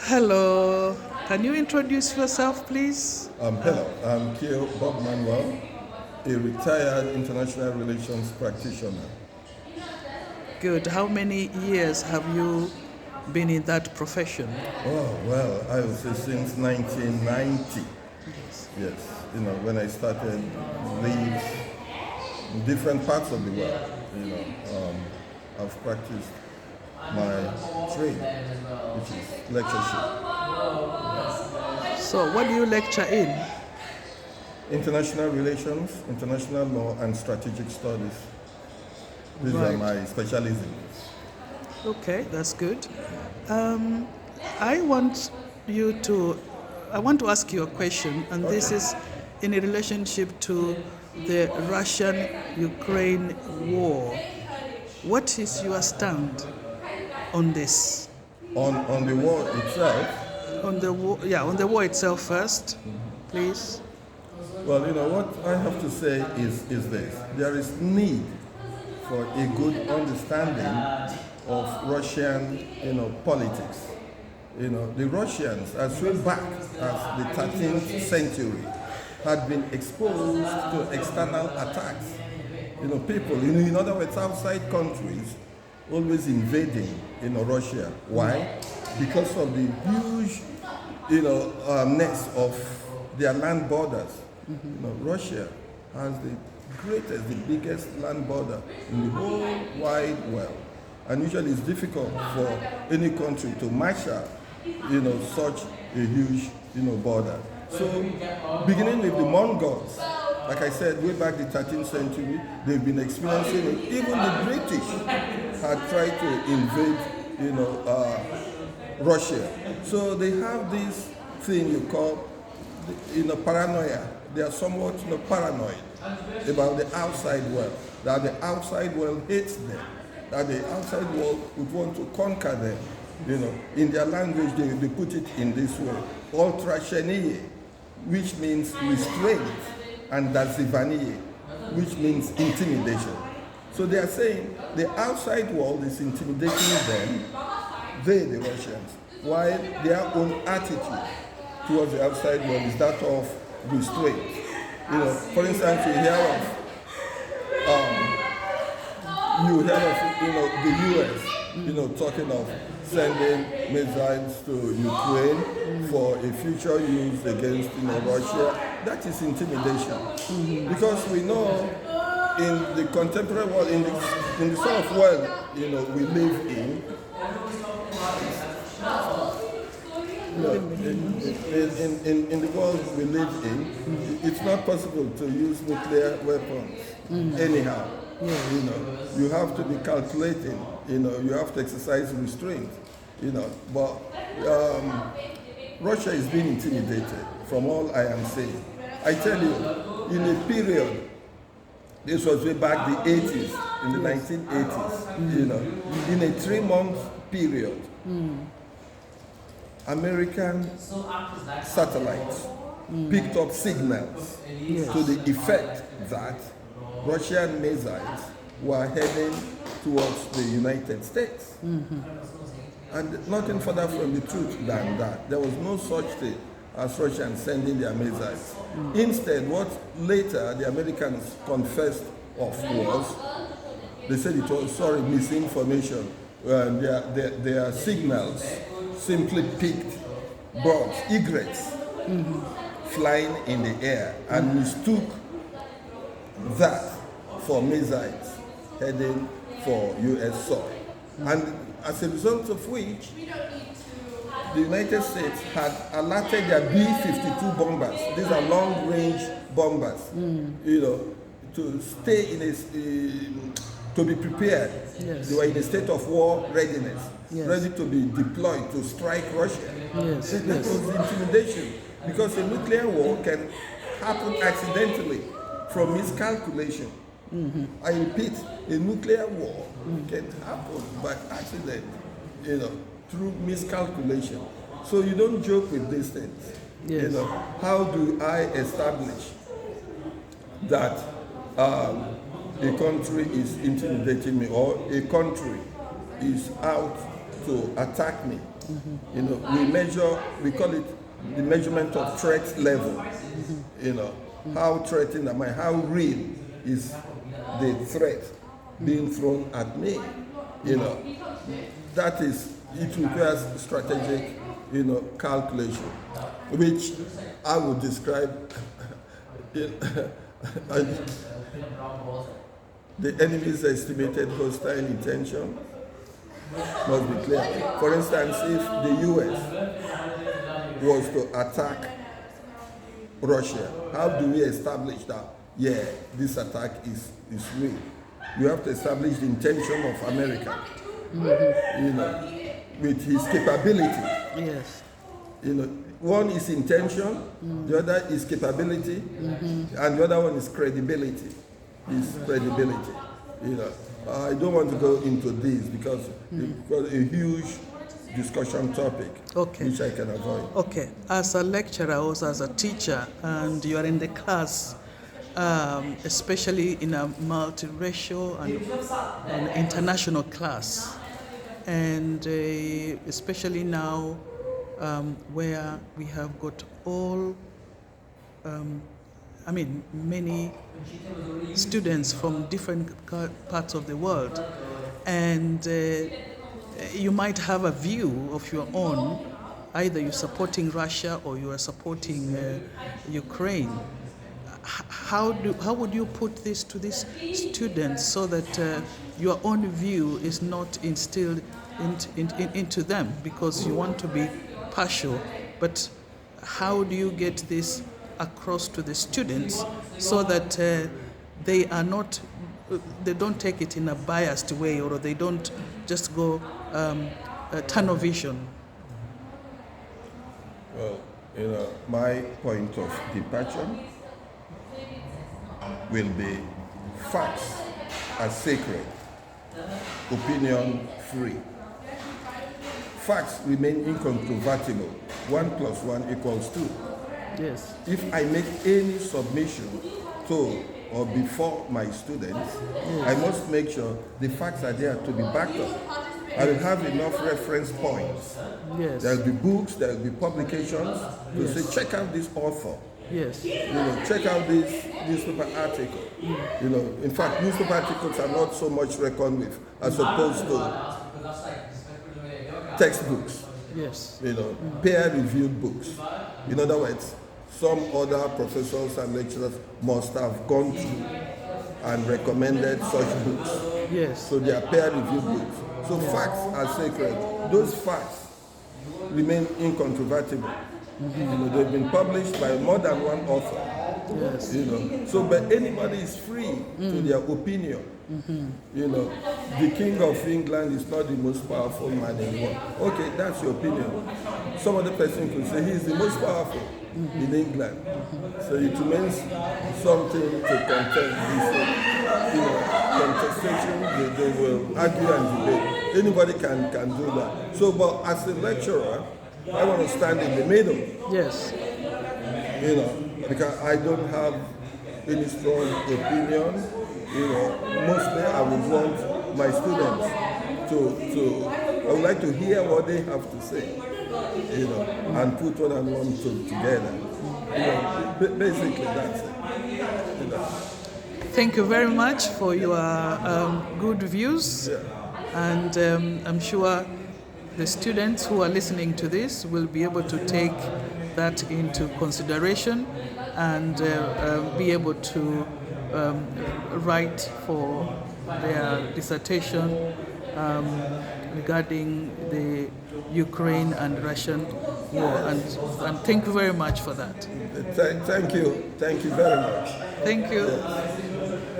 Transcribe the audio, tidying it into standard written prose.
Hello, can you introduce yourself, please? Hello, I'm Kio Bob-Mnuel, a retired international relations practitioner. Good. How many years have you been in that profession? Oh, well, I would say since 1990. Yes. Yes, when I started leads in different parts of the world, I've practiced my trade, which is lectureship. So, what do you lecture in? International relations, international law, and strategic studies. These are Right. my specialisms. Okay, that's good. I want you to, I want to ask you a question, and this is in a relationship to the Russian-Ukraine war. What is your stand on this? On the war itself, On the war, yeah, on the war itself first, please. well, what I have to say is this. There is need for a good understanding of Russian, politics. The Russians, as way back as the 13th century, had been exposed to external attacks. People, in other words, outside countries, always invading, Russia. Why? Because of the huge, ness of their land borders. Russia has the greatest, the biggest land border in the whole wide world. And usually it's difficult for any country to marshal, such a huge, border. So beginning with the Mongols, like I said, way back the 13th century, they've been experiencing it. Even the British had tried to invade, Russia. So they have this thing you call, paranoia. They are somewhat, paranoid about the outside world. That the outside world hates them. That the outside world would want to conquer them. In their language, they put it in this way: ultrashenie, which means restraint, and dazivanie, which means intimidation. So they are saying the outside world is intimidating them, the Russians, while their own attitude towards the outside world is that of restraint. For instance, you hear of the U.S. Talking of sending missiles to Ukraine for a future use against Russia. That is intimidation, because we know in the contemporary world, in the sort of world we live in. In the world we live in, it's not possible to use nuclear weapons anyhow. You have to be calculating. You have to exercise restraint. But Russia is being intimidated from all I am saying. I tell you, in a period, this was way back the 80s, in the 1980s. In a 3-month period, American satellites picked up signals to the effect that Russian missiles were heading towards the United States. And nothing further from the truth than that. There was no such thing as Russians sending their missiles. Instead, what later the Americans confessed of was, they said it was, misinformation. Their signals simply picked birds, egrets, flying in the air, and mistook that for missiles heading for U.S. soil. And as a result of which, the United States had allotted their B-52 bombers. These are long-range bombers, to stay to be prepared. Yes. They were in a state of war readiness, Yes. ready to be deployed to strike Russia. Yes, That yes. was intimidation, because a nuclear war can happen accidentally from miscalculation. I repeat, a nuclear war can happen by accident, through miscalculation. So you don't joke with these things. Yes. How do I establish that a country is intimidating me, or a country is out to attack me. You know, we call it the measurement of threat level. You know, how threatened am I? How real is the threat being thrown at me? You know, that is, it requires strategic, you know, calculation, which I would describe the enemy's estimated hostile intention must be clear. For instance, if the US was to attack Russia, how do we establish that, yeah, this attack is real? You have to establish the intention of America, you know, with his capability. Yes. You know, one is intention, the other is capability, and the other one is credibility. You know, I don't want to go into this because it's a huge discussion topic, which I can avoid. Okay, as a lecturer or as a teacher, and you are in the class, especially in a multiracial and international class, and especially now where we have got all, many students from different parts of the world, and you might have a view of your own. Either you're supporting Russia or you are supporting Ukraine. How would you put this to these students so that your own view is not instilled into them, because you want to be partial, but how do you get this across to the students so that they don't take it in a biased way, or they don't just go tunnel vision? Well, you know, my point of departure will be facts are sacred, opinion free. Facts remain incontrovertible. 1 + 1 = 2. Yes. If I make any submission to or before my students, I must make sure the facts are there to be backed up. I will have enough reference points. Yes. There will be books, there will be publications to say, check out this author. Yes. You know, check out this newspaper article. You know, in fact, newspaper articles are not so much reckoned with as opposed to textbooks. Yes. You know, peer-reviewed books. In other words, some other professors and lecturers must have gone through and recommended such books. Yes. So they are peer-reviewed books. So facts are sacred. Those facts remain incontrovertible. You know, they've been published by more than one author. Yes. You know, so but anybody is free to their opinion. You know, the King of England is not the most powerful man in the world. Okay, that's your opinion. Some other person could say he's the most powerful in England. So it remains something to contest. You know, contestation, they will argue and debate. Anybody can do that. So, but as a lecturer, I want to stand in the middle. Yes. You know, because I don't have any strong opinion. You know, mostly I would want my students I would like to hear what they have to say, you know, and put one and one together. You know, basically that's it. You know. Thank you very much for your good views, and I'm sure the students who are listening to this will be able to take that into consideration and be able to write for their dissertation regarding the Ukraine and Russian war. And thank you very much for that. Thank you very much. Thank you.